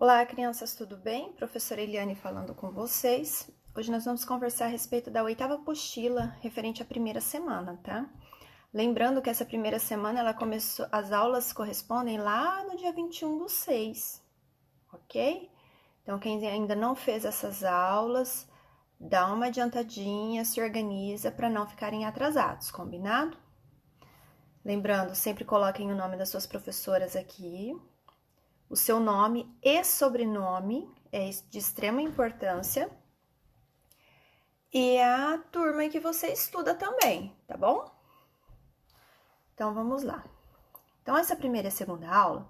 Olá, crianças, tudo bem? Professora Eliane falando com vocês. Hoje nós vamos conversar a respeito da 8ª apostila, referente à primeira semana, tá? Lembrando que essa primeira semana, as aulas correspondem lá no dia 21/6, ok? Então, quem ainda não fez essas aulas, dá uma adiantadinha, se organiza para não ficarem atrasados, combinado? Lembrando, sempre coloquem o nome das suas professoras aqui. O seu nome e sobrenome é de extrema importância. E a turma em que você estuda também, tá bom? Então, vamos lá. Então, essa primeira e segunda aula,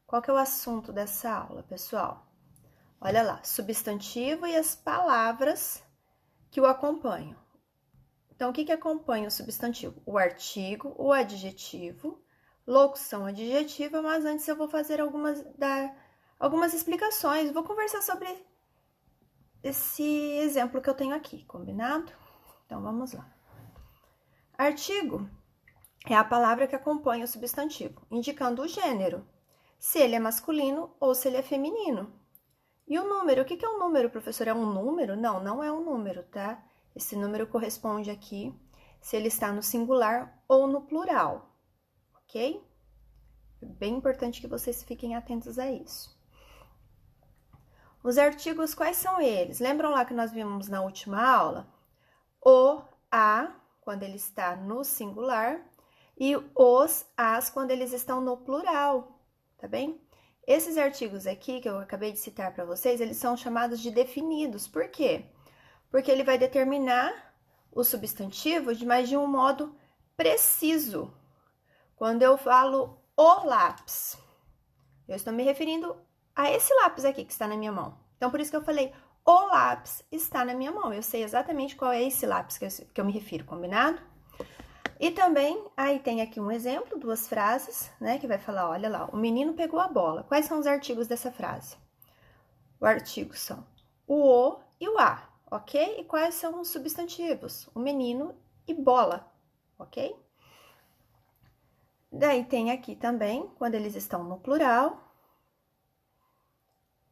qual que é o assunto dessa aula, pessoal? Olha lá, substantivo e as palavras que o acompanham. Então, o que acompanha o substantivo? O artigo, o adjetivo, locução adjetiva, mas antes eu vou fazer algumas explicações. Vou conversar sobre esse exemplo que eu tenho aqui, combinado? Então, vamos lá. Artigo é a palavra que acompanha o substantivo, indicando o gênero, se ele é masculino ou se ele é feminino. E o número, o que é um número, professor? É um número? Não, não é um número, tá? Esse número corresponde aqui se ele está no singular ou no plural. Ok? É bem importante que vocês fiquem atentos a isso. Os artigos, quais são eles? Lembram lá que nós vimos na última aula? O, a, quando ele está no singular, e os, as, quando eles estão no plural, tá bem? Esses artigos aqui, que eu acabei de citar para vocês, eles são chamados de definidos. Por quê? Porque ele vai determinar o substantivo de mais de um modo preciso. Quando eu falo o lápis, eu estou me referindo a esse lápis aqui que está na minha mão. Então, por isso que eu falei, o lápis está na minha mão. Eu sei exatamente qual é esse lápis que eu me refiro, combinado? E também, aí tem aqui um exemplo, duas frases, né, que vai falar, olha lá, o menino pegou a bola. Quais são os artigos dessa frase? O artigo são o e o a, ok? E quais são os substantivos? O menino e bola, ok? Daí tem aqui também, quando eles estão no plural,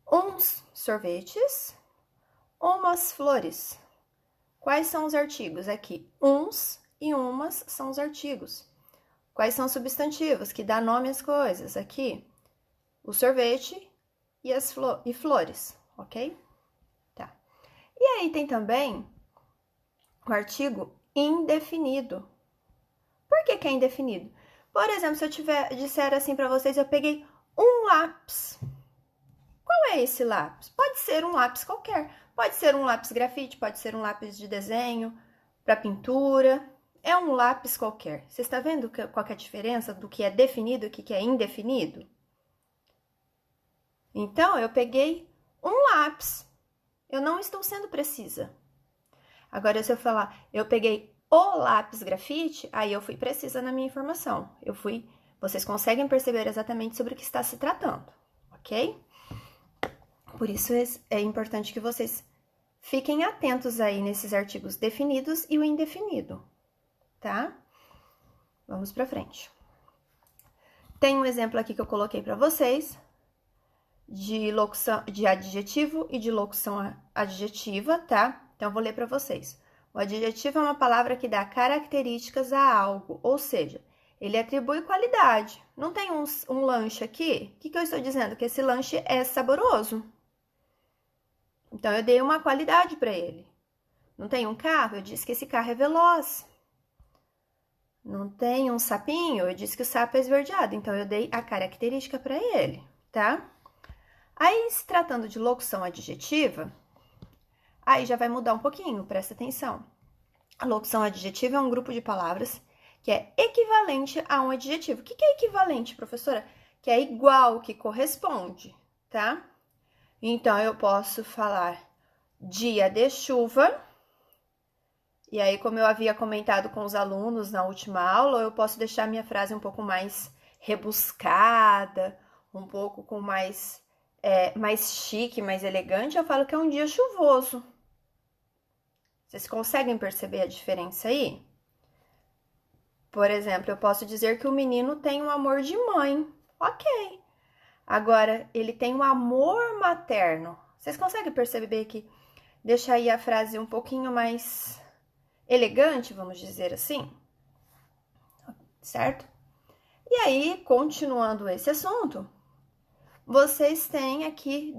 uns sorvetes, umas flores. Quais são os artigos? Aqui, uns e umas são os artigos. Quais são os substantivos que dá nome às coisas? Aqui, o sorvete e flores, ok? Tá. E aí tem também o artigo indefinido. Por que é indefinido? Por exemplo, se eu disser assim para vocês, eu peguei um lápis. Qual é esse lápis? Pode ser um lápis qualquer. Pode ser um lápis grafite, pode ser um lápis de desenho, para pintura. É um lápis qualquer. Você está vendo qual é a diferença do que é definido e o que é indefinido? Então, eu peguei um lápis. Eu não estou sendo precisa. Agora, se eu falar, eu peguei o lápis grafite, aí eu fui precisa na minha informação. Vocês conseguem perceber exatamente sobre o que está se tratando, ok? Por isso, é importante que vocês fiquem atentos aí nesses artigos definidos e o indefinido, tá? Vamos para frente. Tem um exemplo aqui que eu coloquei para vocês de locução de adjetivo e de locução adjetiva, tá? Então, eu vou ler para vocês. O adjetivo é uma palavra que dá características a algo, ou seja, ele atribui qualidade. Não tem um lanche aqui? O que eu estou dizendo? Que esse lanche é saboroso. Então, eu dei uma qualidade para ele. Não tem um carro? Eu disse que esse carro é veloz. Não tem um sapinho? Eu disse que o sapo é esverdeado. Então, eu dei a característica para ele, tá? Aí, se tratando de locução adjetiva, aí já vai mudar um pouquinho, presta atenção. A locução adjetiva é um grupo de palavras que é equivalente a um adjetivo. O que é equivalente, professora? Que é igual, que corresponde, tá? Então, eu posso falar dia de chuva. E aí, como eu havia comentado com os alunos na última aula, eu posso deixar minha frase um pouco mais rebuscada, um pouco com mais chique, mais elegante. Eu falo que é um dia chuvoso. Vocês conseguem perceber a diferença aí? Por exemplo, eu posso dizer que o menino tem um amor de mãe. Ok. Agora, ele tem um amor materno. Vocês conseguem perceber que deixa aí a frase um pouquinho mais elegante, vamos dizer assim? Certo? E aí, continuando esse assunto, vocês têm aqui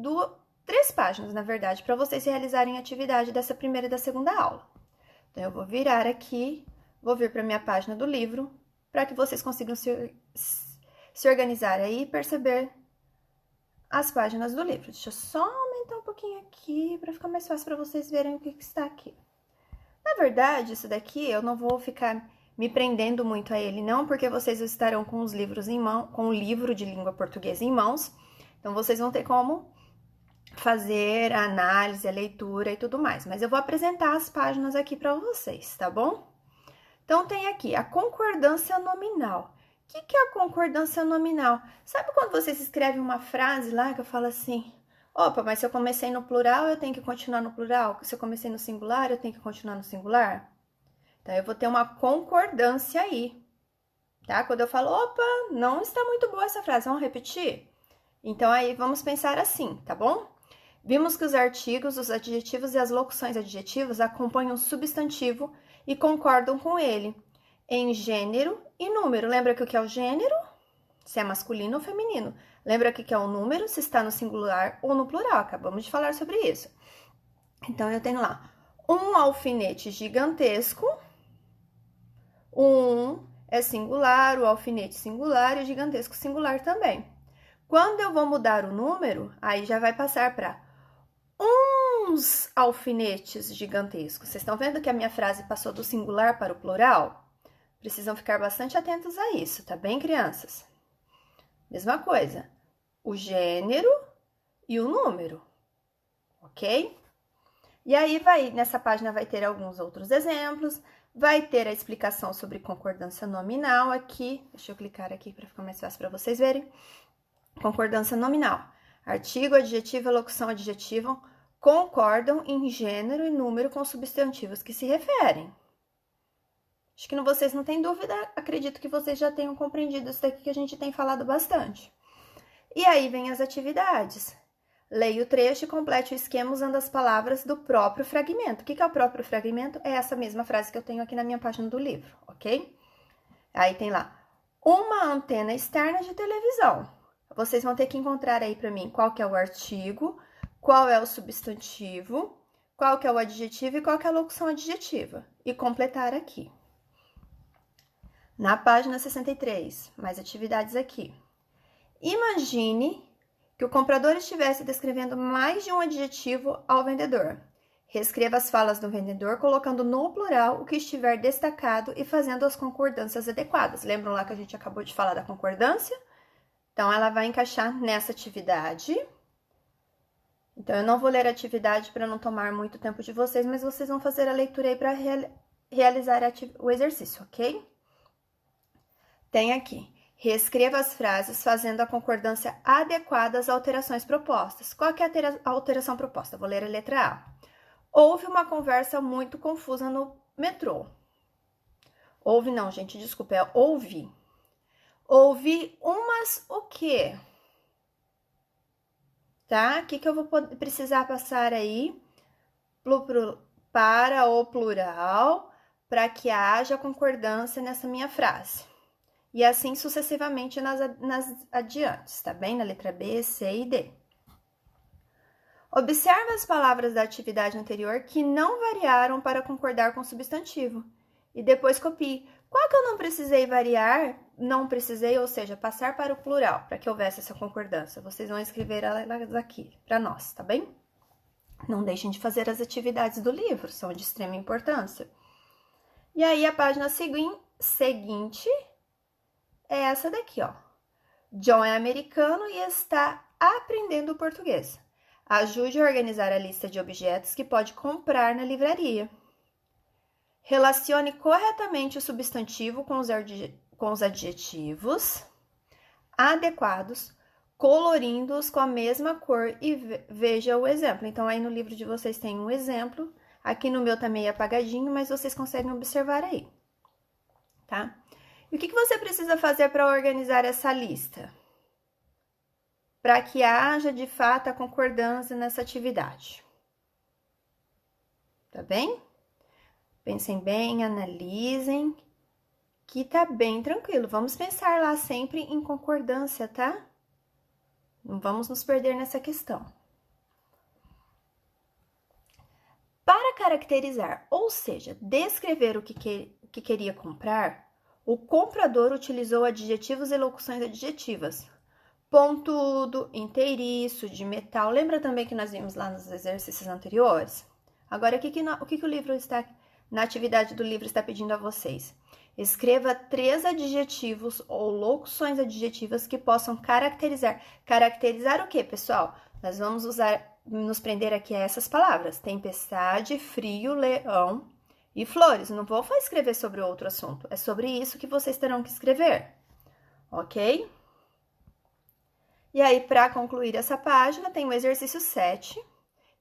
3 páginas, na verdade, para vocês realizarem a atividade dessa primeira e da segunda aula. Então, eu vou virar aqui, vou vir para a minha página do livro, para que vocês consigam se organizar aí e perceber as páginas do livro. Deixa eu só aumentar um pouquinho aqui, para ficar mais fácil para vocês verem o que está aqui. Na verdade, isso daqui eu não vou ficar me prendendo muito a ele, não, porque vocês estarão com os livros em mão, com o livro de língua portuguesa em mãos, então vocês vão ter como fazer a análise, a leitura e tudo mais. Mas eu vou apresentar as páginas aqui para vocês, tá bom? Então, tem aqui a concordância nominal. O que é a concordância nominal? Sabe quando vocês escrevem uma frase lá que eu falo assim, opa, mas se eu comecei no plural, eu tenho que continuar no plural? Se eu comecei no singular, eu tenho que continuar no singular? Então, eu vou ter uma concordância aí, tá? Quando eu falo, opa, não está muito boa essa frase, vamos repetir? Então, aí, vamos pensar assim, tá bom? Vimos que os artigos, os adjetivos e as locuções adjetivas acompanham o substantivo e concordam com ele em gênero e número. Lembra que o que é o gênero? Se é masculino ou feminino. Lembra o que é o número? Se está no singular ou no plural. Acabamos de falar sobre isso. Então, eu tenho lá um alfinete gigantesco. Um é singular, o alfinete singular e o gigantesco singular também. Quando eu vou mudar o número, aí já vai passar para uns alfinetes gigantescos. Vocês estão vendo que a minha frase passou do singular para o plural? Precisam ficar bastante atentos a isso, tá bem, crianças? Mesma coisa, o gênero e o número, ok? E aí, nessa página vai ter alguns outros exemplos, vai ter a explicação sobre concordância nominal aqui. Deixa eu clicar aqui para ficar mais fácil para vocês verem. Concordância nominal. Artigo, adjetivo e locução adjetiva concordam em gênero e número com substantivos que se referem. Acho que vocês não têm dúvida, acredito que vocês já tenham compreendido isso daqui que a gente tem falado bastante. E aí vem as atividades. Leia o trecho e complete o esquema usando as palavras do próprio fragmento. O que é o próprio fragmento? É essa mesma frase que eu tenho aqui na minha página do livro, ok? Aí tem lá, uma antena externa de televisão. Vocês vão ter que encontrar aí para mim qual que é o artigo, qual é o substantivo, qual que é o adjetivo e qual que é a locução adjetiva. E completar aqui. Na página 63, mais atividades aqui. Imagine que o comprador estivesse descrevendo mais de um adjetivo ao vendedor. Reescreva as falas do vendedor, colocando no plural o que estiver destacado e fazendo as concordâncias adequadas. Lembram lá que a gente acabou de falar da concordância? Então, ela vai encaixar nessa atividade. Então, eu não vou ler a atividade para não tomar muito tempo de vocês, mas vocês vão fazer a leitura aí para realizar o exercício, ok? Tem aqui, reescreva as frases fazendo a concordância adequada às alterações propostas. Qual que é a alteração proposta? Vou ler a letra A. Houve uma conversa muito confusa no metrô. Houve não, gente, desculpa, é ouvi. Ouvi umas o quê? Tá? O que eu vou precisar passar aí para o plural para que haja concordância nessa minha frase? E assim sucessivamente nas adiantes, tá bem? Na letra B, C e D. Observe as palavras da atividade anterior que não variaram para concordar com o substantivo. E depois copie. Qual que eu não precisei variar? Não precisei, ou seja, passar para o plural, para que houvesse essa concordância. Vocês vão escrever elas aqui para nós, tá bem? Não deixem de fazer as atividades do livro, são de extrema importância. E aí, a página seguinte é essa daqui, ó. John é americano e está aprendendo português. Ajude a organizar a lista de objetos que pode comprar na livraria. Relacione corretamente o substantivo com os adjetivos adequados, colorindo-os com a mesma cor e veja o exemplo. Então, aí no livro de vocês tem um exemplo. Aqui no meu tá meio apagadinho, mas vocês conseguem observar aí, tá? E o que você precisa fazer para organizar essa lista? para que haja de fato a concordância nessa atividade. Tá bem? Pensem bem, analisem, que tá bem tranquilo. Vamos pensar lá sempre em concordância, tá? Não vamos nos perder nessa questão. Para caracterizar, ou seja, descrever o que queria comprar, o comprador utilizou adjetivos e locuções adjetivas. Pontudo, inteiriço, de metal. Lembra também que nós vimos lá nos exercícios anteriores? Agora, o que o livro está, na atividade do livro, está pedindo a vocês? Escreva 3 adjetivos ou locuções adjetivas que possam caracterizar. Caracterizar o que, pessoal? Nós vamos nos prender aqui a essas palavras: tempestade, frio, leão e flores. Não vou escrever sobre outro assunto. É sobre isso que vocês terão que escrever, ok? E aí, para concluir essa página, tem o exercício 7,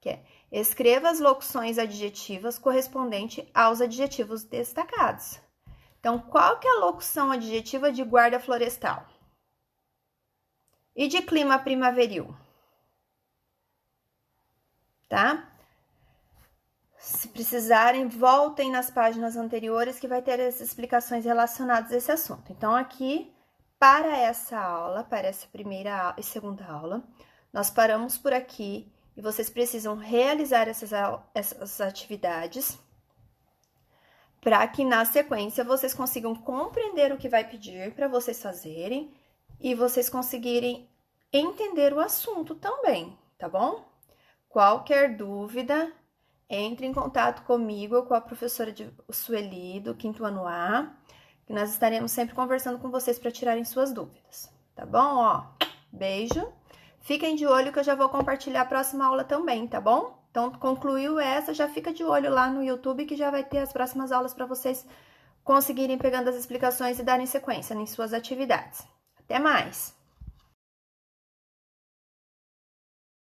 que é: escreva as locuções adjetivas correspondentes aos adjetivos destacados. Então, qual que é a locução adjetiva de guarda florestal? E de clima primaveril? Tá? Se precisarem, voltem nas páginas anteriores que vai ter as explicações relacionadas a esse assunto. Então, aqui, para essa aula, para essa primeira e segunda aula, nós paramos por aqui e vocês precisam realizar essas atividades para que na sequência vocês consigam compreender o que vai pedir para vocês fazerem e vocês conseguirem entender o assunto também, tá bom? Qualquer dúvida, entre em contato comigo ou com a professora Sueli, do 5º ano A, que nós estaremos sempre conversando com vocês para tirarem suas dúvidas, tá bom? Ó, beijo. Fiquem de olho que eu já vou compartilhar a próxima aula também, tá bom? Então, concluiu essa, já fica de olho lá no YouTube que já vai ter as próximas aulas para vocês conseguirem pegando as explicações e darem sequência em suas atividades. Até mais!